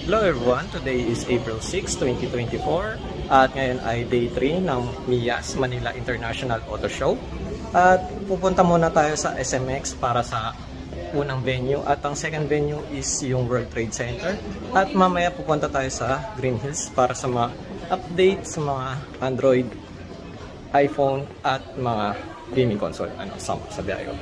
Hello everyone, today is April 6, 2024 at ngayon ay day 3 ng MIAS Manila International Auto Show at pupunta muna tayo sa SMX para sa unang venue at ang second venue is yung World Trade Center at mamaya pupunta tayo sa Green Hills para sa mga update sa mga Android, iPhone at mga gaming console. Sama sa biyahe ko.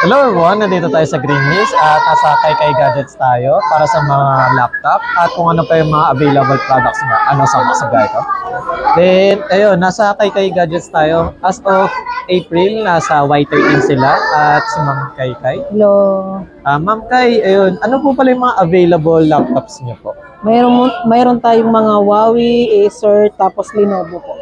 Hello everyone! Nandito tayo sa Green Hills at nasa Kaikai Gadgets tayo para sa mga laptop at kung ano pa yung mga available products na sama sa guide ko. Then, ayun, nasa Kaikai Gadgets tayo. As of April, nasa Y13 sila at si Ma'am Kaikai. Hello! Ma'am Kai, ayun, ano po pala yung mga available laptops niyo po? Mayroon tayong mga Huawei, Acer, tapos Lenovo po.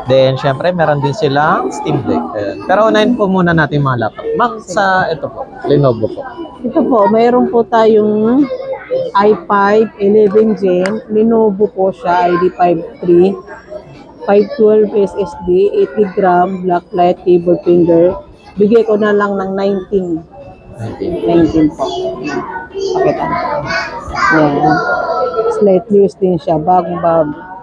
Then, syempre, meron din silang Steam Deck. Ayan. Pero unahin po muna natin mga laptop. Ma'am, sa ito po, Lenovo po. Ito po, mayroon po tayong i5 11 Gen. Lenovo po siya, ID5 III. 512 SSD, 80 gram, blacklight, keyboard finger. Bigay ko na lang ng 19 po. Pakita na. Yan. Slightly used din siya, bagong-bago.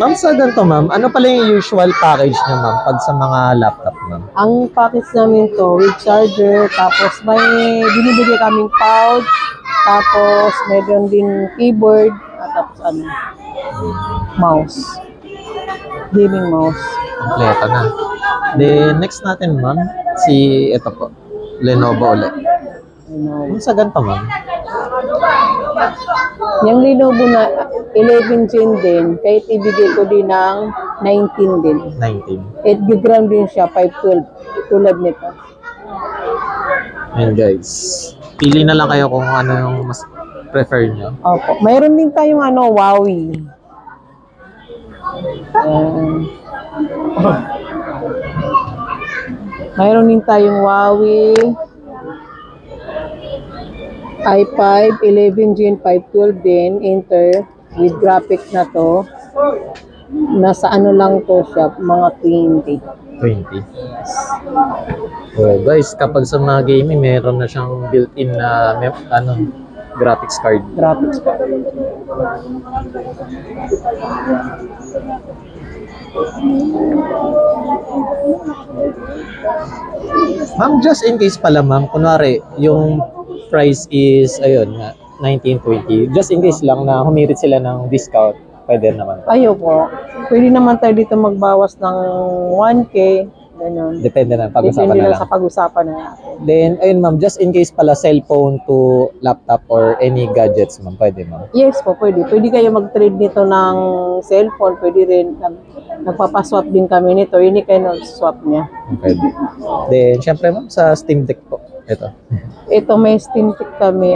Ma'am, sa ganito ma'am, ano pala yung usual package niyo ma'am pag sa mga laptop ma'am? Ang package namin to with charger, tapos may binibigay kaming pouch, tapos meron din keyboard, at tapos mouse. Gaming mouse. Kompleto na. Then next natin ma'am, ito po, Lenovo ulit. Kung sa ganito ma'am? Yung Lenovo na 11 Gen din, kahit ibigay ko din ng 19 din. 19. 8 GB din siya, 512. Tulad nito. Ayan guys. Pili na lang kayo kung ano yung mas prefer nyo. Opo. Mayroon din tayong Huawei. Mayroon din tayong Huawei. i5, 11 Gen, 512 din, Inter, with graphics na to. Nasa lang to siya, mga 20. 20. Oh, guys, kapag sa mga gaming, meron na siyang built-in na graphics card. Graphics card. Ma'am, just in case pala ma'am, kunwari, yung price is, ayun, 1920. Just in case lang na humirit sila ng discount, pwede naman. Ayo po. Pwede naman tayo dito magbawas ng 1K. Ganun. Depende na, pag-usapan Depende na lang. Sa pag-usapan na natin. Then, ayun ma'am, just in case pala cellphone to laptop or any gadgets ma'am, pwede ma'am? Yes po, pwede. Pwede kayo mag-trade nito ng cellphone. Pwede rin. Nagpapaswap din kami nito. Yun kayo swap niya. Pwede. Then, syempre ma'am, sa Steam Deck po. Ito may Steam Deck kami,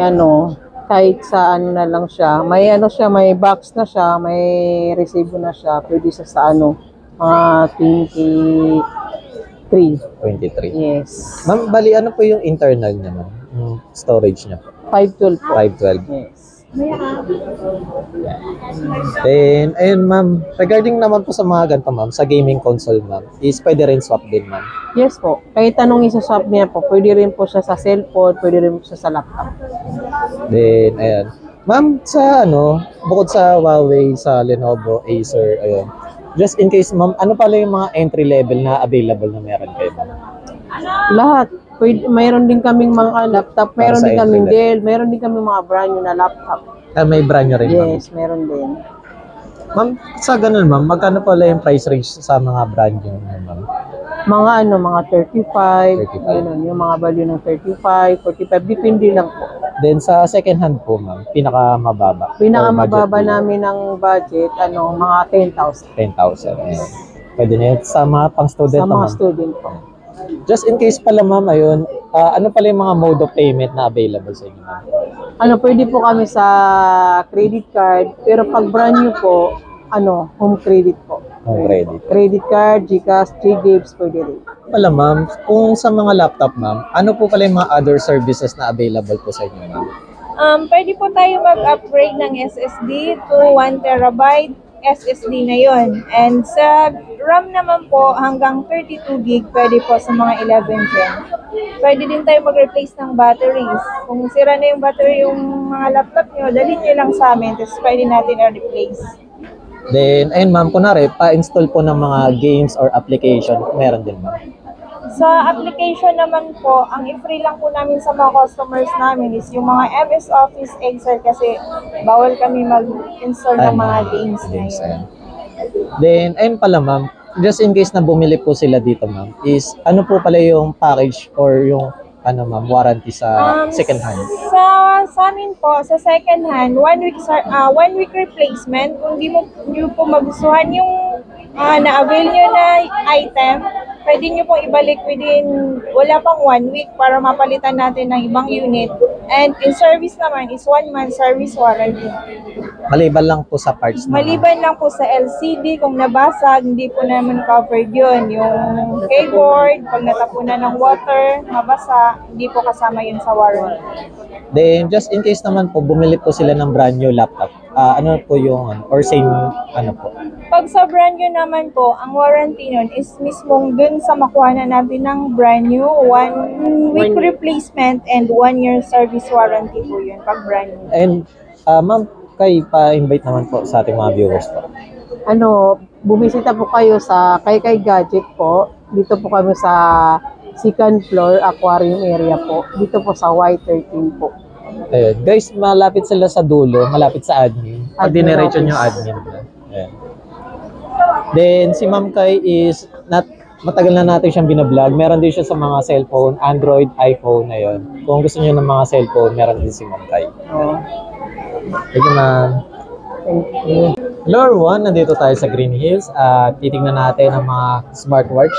kahit sa na lang siya. May siya, may box na siya, may resibo na siya. Pwede siya sa mga 23. Yes. Ma'am, bali ano po yung internal niya ma'am? Yung storage niya po? 512 po. 512. Yes. Then, ayun ma'am, regarding naman po sa mga ganito ma'am, sa gaming console ma'am, is pwede rin swap din ma'am? Yes po. Kahit anong isa-swap niya po, pwede rin po siya sa cellphone, pwede rin po siya sa laptop. Then, ayan. Ma'am, sa bukod sa Huawei, sa Lenovo, Acer, ayun. Just in case ma'am, ano pala yung mga entry level na available na meron kayo ma'am? Lahat. Mayroon din kaming mga laptop, mayroon din kaming Dell, mayroon din kaming mga brand new na laptop. May brand new rin ma'am? Yes, meron din. Ma'am, sa ganun ma'am, magkano pala yung price range sa mga brand new ma'am? Mga 35, ganun, yung mga value ng 35, 45, depende lang po. Then sa second hand po ma'am, pinakamababa? Pinakamababa namin ng budget, mga 10,000. 10,000. Pwede na yun sa mga pang-student sa mga student po. Just in case pala ma'am, ayun, ano pala yung mga mode of payment na available sa inyo ma'am? Pwede po kami sa credit card, pero pag brand new po, home credit po. Home credit. Credit card, GCash, 3 gigs, pwede rin. Pala ma'am, kung sa mga laptop ma'am, ano po pala yung mga other services na available po sa inyo ma'am? Pwede po tayo mag-upgrade ng SSD to 1 terabyte SSD na yon. And sa RAM naman po, hanggang 32 gig pwede po sa mga 11 Gen. Pwede din tayo mag-replace ng batteries. Kung sira na yung battery yung mga laptop nyo, dalhin nyo lang sa amin, tapos pwede natin i-replace. Then, ayun ma'am, kunwari, pa-install po ng mga games or application, meron din ma'am. Sa application naman po, ang i-free lang po namin sa mga customers namin is yung mga MS Office, Excel kasi bawal kami mag-install ng mga games na yun. Ayun. Then, ayun pala ma'am, just in case na bumili po sila dito ma'am, is ano po pala yung package or yung ano ma'am, warranty sa second hand? Sa amin po, sa second hand, 1 week replacement. Kung di mo po magustuhan yung na-avail nyo na item, pwede nyo pong ibalik within, wala pang 1 week para mapalitan natin ng ibang unit. And in service naman is 1 month service warranty. Maliban lang po sa parts na Maliban lang po sa LCD, kung nabasag, hindi po naman covered yun. Yung keyboard, pag natapunan ng water, mabasa, hindi po kasama yun sa warranty. Then, just in case naman po, bumili po sila ng brand new laptop, ano po yung, or same, ano po? Pag sa brand new naman po, ang warranty nun is mismong dun sa makuha na natin ng brand new, 1 week replacement and 1 year service warranty po yun pag brand new. And, ma'am, kay pa-invite naman po sa ating mga viewers po. Bumisita po kayo sa Kay Gadget po. Dito po kami sa second floor, aquarium area po. Dito po sa Y13 po. Ayun. Guys, malapit sila sa dulo, malapit sa admin. Pag Admin diniretso nyo office. admin. Ayan. Then, si Ma'am Kai is matagal na natin siyang binablog. Meron din siya sa mga cellphone, Android, iPhone na yun. Kung gusto niyo ng mga cellphone, meron din si Ma'am Kai. Thank you, ma'am. Thank you. Hello everyone, nandito tayo sa Green Hills at titingnan natin ang mga smartwatch